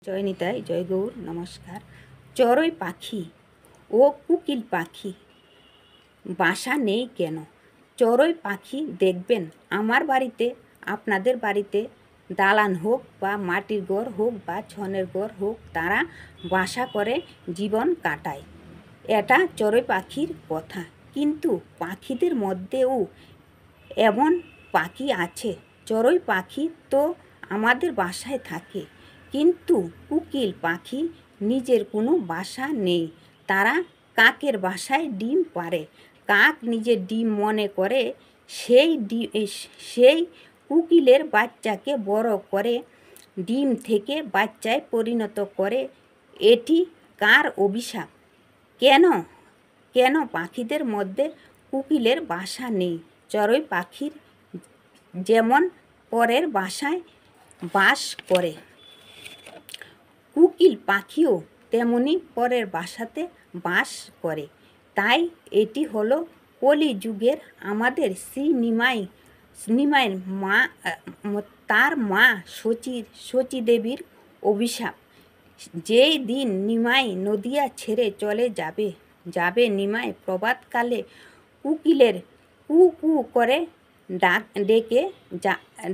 জয় নিতাই, জয় গৌর, নমস্কার। চড়ুই পাখি ও কোকিল পাখি বাসা নেই কেন? চড়ুই পাখি দেখবেন আমার বাড়িতে, আপনাদের বাড়িতে দালান হোক বা মাটির ঘর হোক বা ছনের ঘর হোক, তারা বাসা করে জীবন কাটায়। এটা চড়ুই পাখির কথা। কিন্তু পাখিদের মধ্যেও এমন পাখি আছে, চড়ুই পাখি তো আমাদের বাসায় থাকে, কিন্তু কোকিল পাখি নিজের কোনো বাসা নেই। তারা কাকের বাসায় ডিম পাড়ে। কাক নিজের ডিম মনে করে সেই কোকিলের বাচ্চাকে বড় করে ডিম থেকে বাচ্চায় পরিণত করে। এটি কার অভিশাপ? কেন কেন পাখিদের মধ্যে কোকিলের বাসা নেই? চড়ুই পাখির যেমন পরের বাসায় বাস করে, কোকিল পাখিও তেমনি পরের বাসাতে বাস করে। তাই এটি হলো কলিযুগের আমাদের শ্রী নিমাইয়ের মা, তার মা শচী দেবীর অভিশাপ। যেই দিন নিমাই নদিয়া ছেড়ে চলে যাবে নিমাই প্রভাতকালে কোকিলের কু কু করে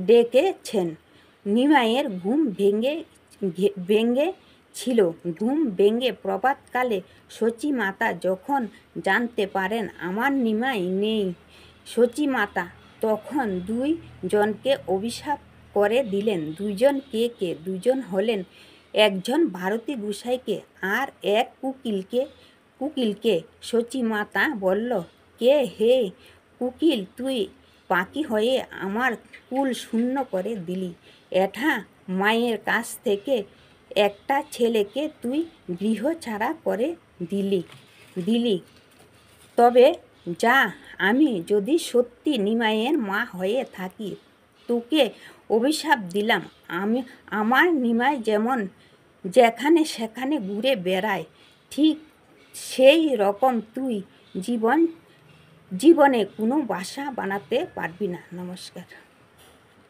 ডেকেছেন। নিমাইয়ের ঘুম ছিল। ঘুম ভেঙে প্রভাতকালে শচী মাতা যখন জানতে পারেন আমার নিমাই নেই, শচী মাতা তখন 2 জনকে অভিশাপ করে দিলেন। 2 জন কে? দুজন হলেন, একজন ভারতী গোসাইকে আর এক কোকিলকে। শচী মাতা বলল, কে হে কোকিল, তুই পাখি হয়ে আমার কুল শূন্য করে দিলি। এটা মায়ের কাছ থেকে একটা ছেলেকে তুই গৃহছাড়া করে দিলি। তবে যা, আমি যদি সত্যি নিমাইয়ের মা হয়ে থাকি, তোকে অভিশাপ দিলাম। আমার নিমাই যেমন যেখানে সেখানে ঘুরে বেড়ায়, ঠিক সেই রকম তুই জীবনে কোনো বাসা বানাতে পারবি না। নমস্কার।